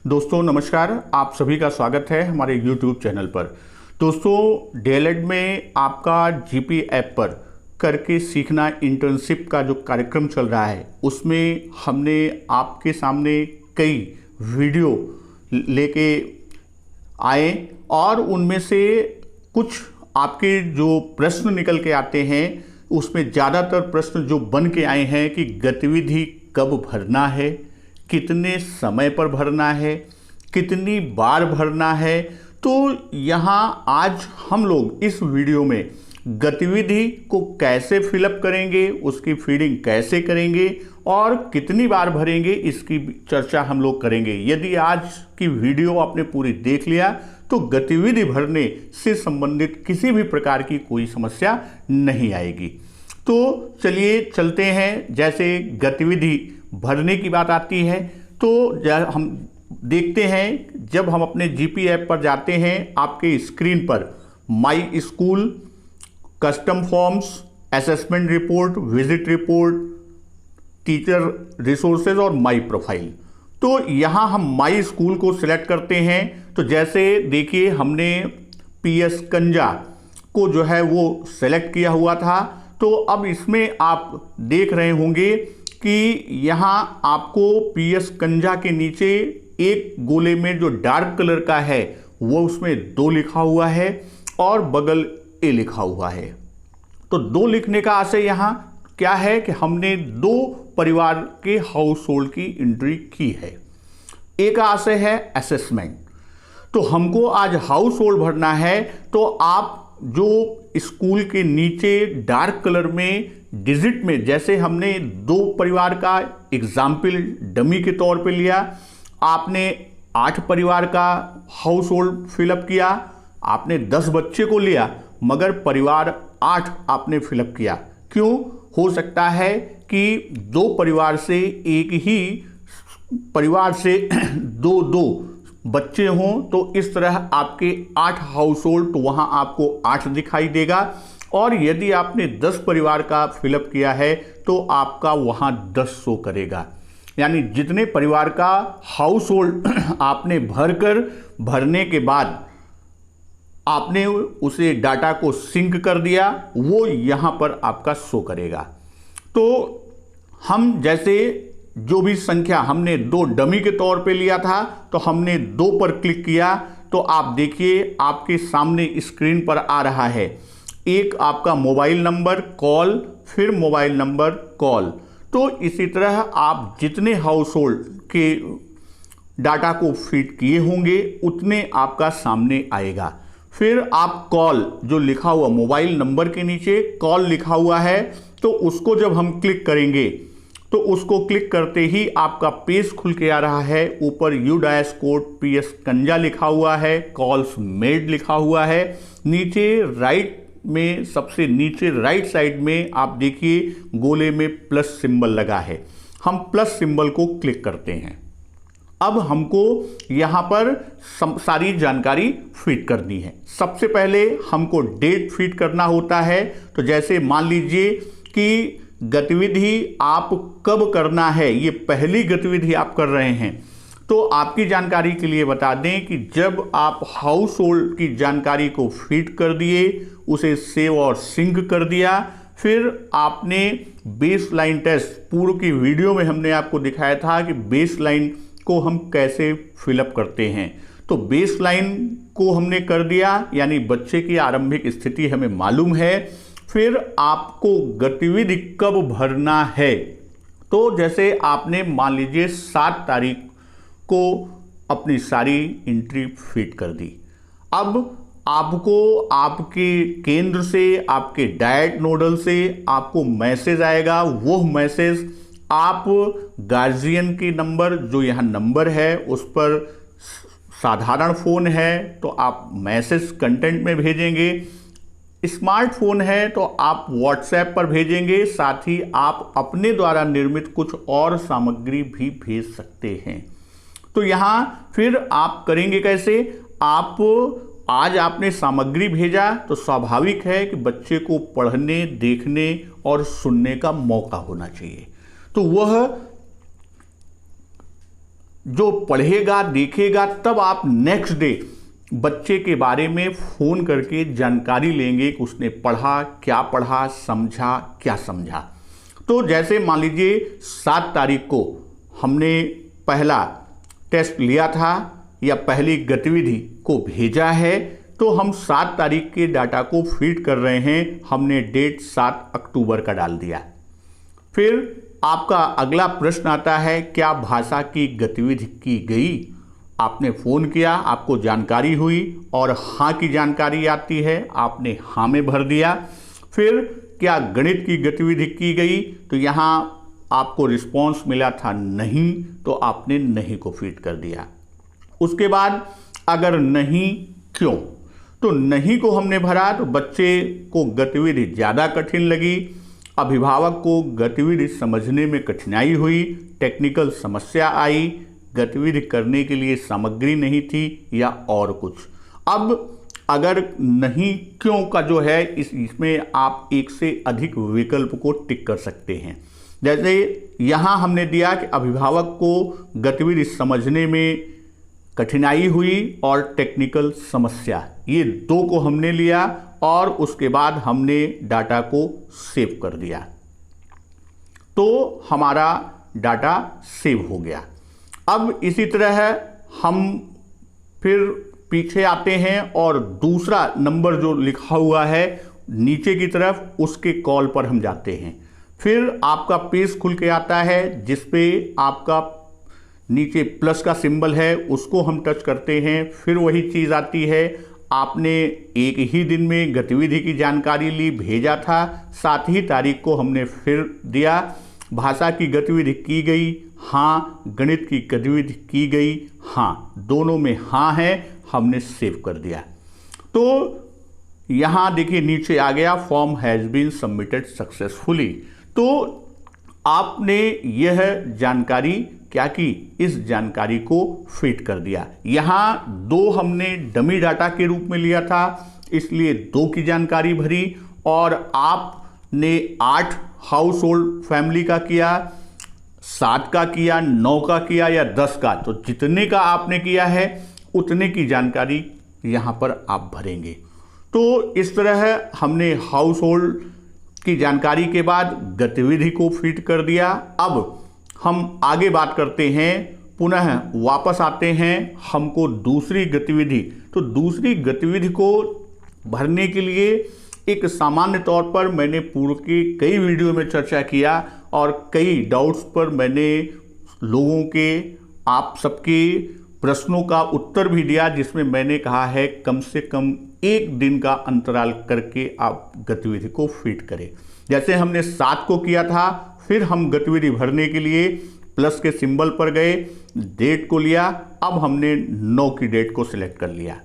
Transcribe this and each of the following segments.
दोस्तों नमस्कार, आप सभी का स्वागत है हमारे YouTube चैनल पर। दोस्तों डीएलएड में आपका जीपी ऐप पर करके सीखना इंटर्नशिप का जो कार्यक्रम चल रहा है उसमें हमने आपके सामने कई वीडियो लेके आए और उनमें से कुछ आपके जो प्रश्न निकल के आते हैं उसमें ज़्यादातर प्रश्न जो बन के आए हैं कि गतिविधि कब भरना है, कितने समय पर भरना है, कितनी बार भरना है। तो यहाँ आज हम लोग इस वीडियो में गतिविधि को कैसे फिलअप करेंगे, उसकी फीडिंग कैसे करेंगे और कितनी बार भरेंगे, इसकी चर्चा हम लोग करेंगे। यदि आज की वीडियो आपने पूरी देख लिया तो गतिविधि भरने से संबंधित किसी भी प्रकार की कोई समस्या नहीं आएगी। तो चलिए चलते हैं। जैसे गतिविधि भरने की बात आती है तो हम देखते हैं, जब हम अपने जीपी ऐप पर जाते हैं आपके स्क्रीन पर my school, custom forms, assessment report, visit report, teacher resources और माई प्रोफाइल। तो यहाँ हम माई स्कूल को सिलेक्ट करते हैं। तो जैसे देखिए हमने पीएस कंजा को जो है वो सेलेक्ट किया हुआ था। तो अब इसमें आप देख रहे होंगे कि यहाँ आपको पीएस कंजा के नीचे एक गोले में जो डार्क कलर का है वो उसमें 2 लिखा हुआ है और बगल ए लिखा हुआ है। तो 2 लिखने का आशय यहाँ क्या है कि हमने 2 परिवार के हाउस होल्ड की एंट्री की है। एक आशय है असेसमेंट। तो हमको आज हाउस होल्ड भरना है। तो आप जो स्कूल के नीचे डार्क कलर में डिजिट में, जैसे हमने 2 परिवार का एग्जाम्पल डमी के तौर पे लिया, आपने 8 परिवार का हाउस होल्ड फिलअप किया, आपने 10 बच्चे को लिया मगर परिवार 8 आपने फिलअप किया। क्यों? हो सकता है कि 2 परिवार से एक ही परिवार से 2 बच्चे हों, तो इस तरह आपके 8 हाउस होल्ड, तो वहां आपको 8 दिखाई देगा। और यदि आपने 10 परिवार का फिलअप किया है तो आपका वहां 10 शो करेगा। यानी जितने परिवार का हाउस होल्ड आपने भरने के बाद आपने उसे डाटा को सिंक कर दिया, वो यहां पर आपका शो करेगा। तो हम जैसे जो भी संख्या हमने 2 डमी के तौर पे लिया था तो हमने 2 पर क्लिक किया तो आप देखिए आपके सामने स्क्रीन पर आ रहा है एक आपका मोबाइल नंबर कॉल, फिर मोबाइल नंबर कॉल। तो इसी तरह आप जितने हाउस होल्ड के डाटा को फीड किए होंगे उतने आपका सामने आएगा। फिर आप कॉल जो लिखा हुआ मोबाइल नंबर के नीचे कॉल लिखा हुआ है, तो उसको जब हम क्लिक करेंगे तो उसको क्लिक करते ही आपका पेज खुल के आ रहा है। ऊपर यू डैश कोड पीएस कंजा लिखा हुआ है, कॉल्स मेड लिखा हुआ है। नीचे राइट में सबसे नीचे राइट साइड में आप देखिए गोले में प्लस सिंबल लगा है। हम प्लस सिंबल को क्लिक करते हैं। अब हमको यहाँ पर सारी जानकारी फीड करनी है। सबसे पहले हमको डेट फीड करना होता है। तो जैसे मान लीजिए कि गतिविधि आप कब करना है, ये पहली गतिविधि आप कर रहे हैं, तो आपकी जानकारी के लिए बता दें कि जब आप हाउस होल्ड की जानकारी को फीड कर दिए, उसे सेव और सिंक कर दिया, फिर आपने बेस लाइन टेस्ट, पूर्व की वीडियो में हमने आपको दिखाया था कि बेस लाइन को हम कैसे फिलअप करते हैं। तो बेस लाइन को हमने कर दिया, यानी बच्चे की आरंभिक स्थिति हमें मालूम है। फिर आपको गतिविधि कब भरना है, तो जैसे आपने मान लीजिए 7 तारीख को अपनी सारी एंट्री फीड कर दी। अब आपको आपके केंद्र से, आपके डाइट नोडल से आपको मैसेज आएगा। वो मैसेज आप गार्जियन की नंबर, जो यहाँ नंबर है उस पर साधारण फ़ोन है तो आप मैसेज कंटेंट में भेजेंगे, स्मार्टफोन है तो आप व्हाट्सएप पर भेजेंगे। साथ ही आप अपने द्वारा निर्मित कुछ और सामग्री भी भेज सकते हैं। तो यहाँ फिर आप करेंगे कैसे? आप आज आपने सामग्री भेजा तो स्वाभाविक है कि बच्चे को पढ़ने, देखने और सुनने का मौका होना चाहिए। तो वह जो पढ़ेगा देखेगा तब आप नेक्स्ट डे बच्चे के बारे में फ़ोन करके जानकारी लेंगे कि उसने पढ़ा, समझा, क्या समझा। तो जैसे मान लीजिए 7 तारीख को हमने पहला टेस्ट लिया था या पहली गतिविधि को भेजा है, तो हम 7 तारीख के डाटा को फीड कर रहे हैं। हमने डेट 7 अक्टूबर का डाल दिया। फिर आपका अगला प्रश्न आता है, क्या भाषा की गतिविधि की गई? आपने फ़ोन किया, आपको जानकारी हुई और हाँ की जानकारी आती है, आपने हाँ में भर दिया। फिर क्या गणित की गतिविधि की गई? तो यहाँ आपको रिस्पॉन्स मिला था नहीं, तो आपने नहीं को फीड कर दिया। उसके बाद अगर नहीं क्यों, तो नहीं को हमने भरा तो बच्चे को गतिविधि ज़्यादा कठिन लगी, अभिभावक को गतिविधि समझने में कठिनाई हुई, टेक्निकल समस्या आई, गतिविधि करने के लिए सामग्री नहीं थी या और कुछ। अब अगर नहीं क्यों का जो है इसमें आप एक से अधिक विकल्प को टिक कर सकते हैं। जैसे यहाँ हमने दिया कि अभिभावक को गतिविधि समझने में कठिनाई हुई और टेक्निकल समस्या, ये 2 को हमने लिया और उसके बाद हमने डाटा को सेव कर दिया, तो हमारा डाटा सेव हो गया। अब इसी तरह हम फिर पीछे आते हैं और दूसरा नंबर जो लिखा हुआ है नीचे की तरफ, उसके कॉल पर हम जाते हैं। फिर आपका पेज खुल के आता है जिस पे आपका नीचे प्लस का सिंबल है, उसको हम टच करते हैं। फिर वही चीज़ आती है, आपने एक ही दिन में गतिविधि की जानकारी ली, भेजा था, 7 ही तारीख को हमने फिर दिया। भाषा की गतिविधि की गई, हाँ। गणित की गतिविधि की गई, हाँ। दोनों में हाँ है, हमने सेव कर दिया। तो यहाँ देखिए नीचे आ गया, form has been submitted successfully. तो आपने यह जानकारी क्या की, इस जानकारी को फिट कर दिया। यहाँ 2 हमने डमी डाटा के रूप में लिया था, इसलिए 2 की जानकारी भरी, और आपने 8 हाउस होल्ड फैमिली का किया, 7 का किया, 9 का किया या 10 का, तो जितने का आपने किया है उतने की जानकारी यहाँ पर आप भरेंगे। तो इस तरह हमने हाउस होल्ड की जानकारी के बाद गतिविधि को फिट कर दिया। अब हम आगे बात करते हैं, पुनः वापस आते हैं हमको दूसरी गतिविधि। तो दूसरी गतिविधि को भरने के लिए एक सामान्य तौर पर मैंने पूर्व के कई वीडियो में चर्चा किया और कई डाउट्स पर मैंने लोगों के, आप सबके प्रश्नों का उत्तर भी दिया, जिसमें मैंने कहा है कम से कम 1 दिन का अंतराल करके आप गतिविधि को फिट करें। जैसे हमने 7 को किया था, फिर हम गतिविधि भरने के लिए प्लस के सिंबल पर गए, डेट को लिया, अब हमने 9 की डेट को सिलेक्ट कर लिया।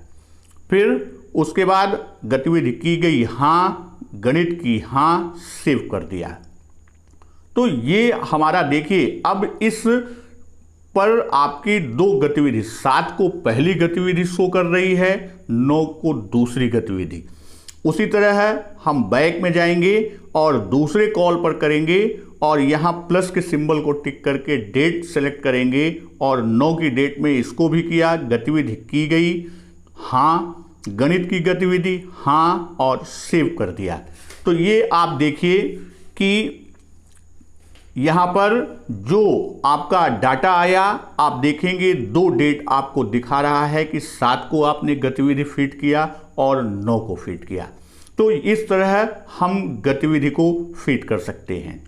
फिर उसके बाद गतिविधि की गई, हाँ। गणित की, हाँ। सेव कर दिया। तो ये हमारा देखिए, अब इस पर आपकी 2 गतिविधि, 7 को पहली गतिविधि शो कर रही है, 9 को दूसरी गतिविधि। उसी तरह हम बैक में जाएंगे और दूसरे कॉल पर करेंगे और यहाँ प्लस के सिंबल को टिक करके डेट सेलेक्ट करेंगे और 9 की डेट में इसको भी किया, गतिविधि की गई, हाँ। गणित की गतिविधि, हाँ, और सेव कर दिया। तो ये आप देखिए कि यहाँ पर जो आपका डाटा आया, आप देखेंगे 2 डेट आपको दिखा रहा है कि 7 को आपने गतिविधि फिट किया और 9 को फिट किया। तो इस तरह हम गतिविधि को फिट कर सकते हैं।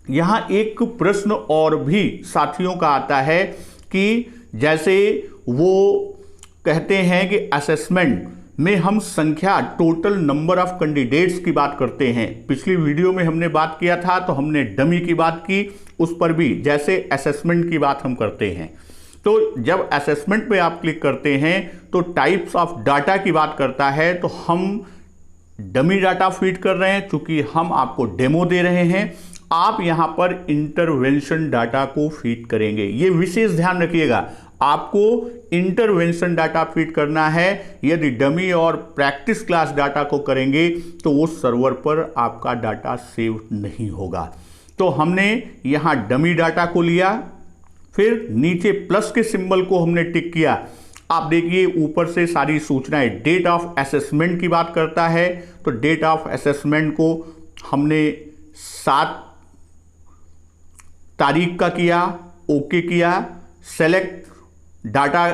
यहाँ एक प्रश्न और भी साथियों का आता है कि जैसे वो कहते हैं कि असेसमेंट में हम संख्या, टोटल नंबर ऑफ कैंडिडेट्स की बात करते हैं। पिछली वीडियो में हमने बात किया था तो हमने डमी की बात की, उस पर भी जैसे असेसमेंट की बात हम करते हैं। तो जब असेसमेंट पे आप क्लिक करते हैं तो टाइप्स ऑफ डाटा की बात करता है, तो हम डमी डाटा फीड कर रहे हैं, चूंकि हम आपको डेमो दे रहे हैं। आप यहां पर इंटरवेंशन डाटा को फीड करेंगे, ये विशेष ध्यान रखिएगा, आपको इंटरवेंशन डाटा फीड करना है। यदि डमी और प्रैक्टिस क्लास डाटा को करेंगे तो वो सर्वर पर आपका डाटा सेव नहीं होगा। तो हमने यहां डमी डाटा को लिया, फिर नीचे प्लस के सिंबल को हमने टिक किया। आप देखिए ऊपर से सारी सूचनाएं, डेट ऑफ असेसमेंट की बात करता है, तो डेट ऑफ असेसमेंट को हमने 7 तारीख का किया, ओके किया। सेलेक्ट डाटा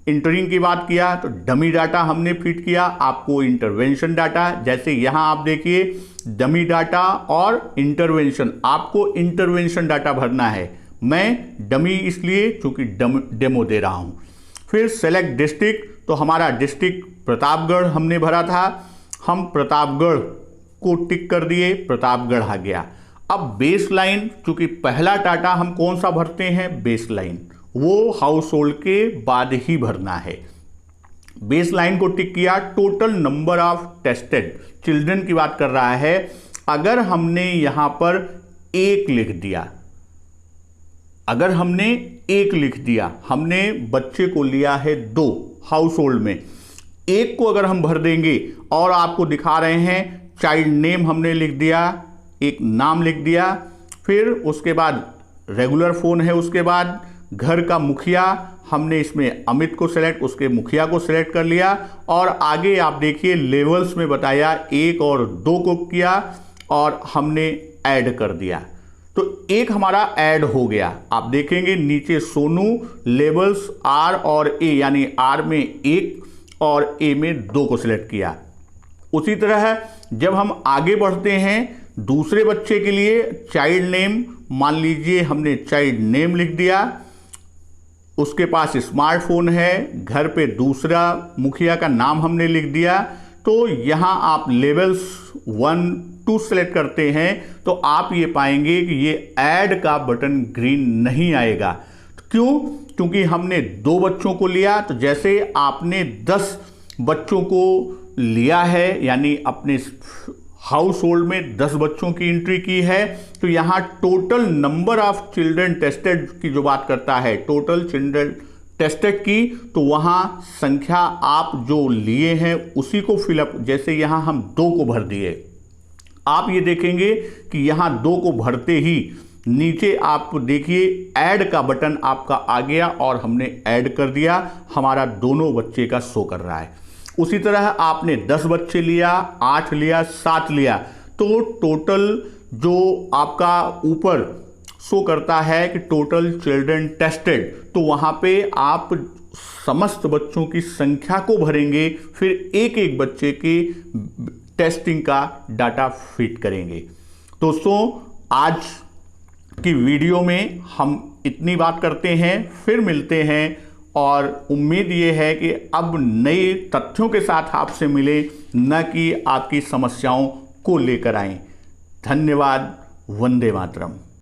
इंटरिंग की बात किया तो डमी डाटा हमने फिट किया। आपको इंटरवेंशन डाटा, जैसे यहां आप देखिए डमी डाटा और इंटरवेंशन, आपको इंटरवेंशन डाटा भरना है। मैं डमी इसलिए क्योंकि डेमो दे रहा हूं। फिर सेलेक्ट डिस्ट्रिक्ट, तो हमारा डिस्ट्रिक्ट प्रतापगढ़ हमने भरा था, हम प्रतापगढ़ को टिक कर दिए, प्रतापगढ़ आ गया। अब बेस लाइन, चूंकि पहला डाटा हम कौन सा भरते हैं, बेस लाइन, वो हाउस होल्ड के बाद ही भरना है। बेस लाइन को टिक किया। Total number of tested children की बात कर रहा है। अगर हमने यहां पर 1 लिख दिया, अगर हमने 1 लिख दिया, हमने बच्चे को लिया है 2 हाउस होल्ड में, 1 को अगर हम भर देंगे और आपको दिखा रहे हैं चाइल्ड नेम हमने लिख दिया, एक नाम लिख दिया, फिर उसके बाद रेगुलर फोन है, उसके बाद घर का मुखिया, हमने इसमें अमित को सेलेक्ट, उसके मुखिया को सेलेक्ट कर लिया और आगे आप देखिए लेवल्स में बताया 1 और 2 को किया और हमने ऐड कर दिया, तो 1 हमारा ऐड हो गया। आप देखेंगे नीचे सोनू, लेवल्स R और A, यानी R में 1 और A में 2 को सिलेक्ट किया। उसी तरह जब हम आगे बढ़ते हैं दूसरे बच्चे के लिए चाइल्ड नेम, मान लीजिए हमने चाइल्ड नेम लिख दिया, उसके पास स्मार्टफोन है, घर पे दूसरा मुखिया का नाम हमने लिख दिया, तो यहाँ आप लेवल्स 1, 2 सेलेक्ट करते हैं तो आप ये पाएंगे कि ये ऐड का बटन ग्रीन नहीं आएगा। क्यों? क्योंकि हमने 2 बच्चों को लिया, तो जैसे आपने 10 बच्चों को लिया है, यानी अपने हाउस होल्ड में 10 बच्चों की एंट्री की है, तो यहाँ total number of children tested की जो बात करता है, टोटल चिल्ड्रन टेस्टेड की, तो वहाँ संख्या आप जो लिए हैं उसी को फिलअप, जैसे यहाँ हम 2 को भर दिए, आप ये देखेंगे कि यहाँ 2 को भरते ही नीचे आप देखिए ऐड का बटन आपका आ गया और हमने ऐड कर दिया, हमारा दोनों बच्चे का शो कर रहा है। उसी तरह आपने 10 बच्चे लिया, 8 लिया, 7 लिया, तो टोटल जो आपका ऊपर शो करता है कि टोटल चिल्ड्रन टेस्टेड, तो वहाँ पे आप समस्त बच्चों की संख्या को भरेंगे, फिर एक एक बच्चे की टेस्टिंग का डाटा फिट करेंगे। दोस्तों आज की वीडियो में हम इतनी बात करते हैं, फिर मिलते हैं और उम्मीद ये है कि अब नए तथ्यों के साथ आपसे मिले, न कि आपकी समस्याओं को लेकर आएं। धन्यवाद। वंदे मातरम।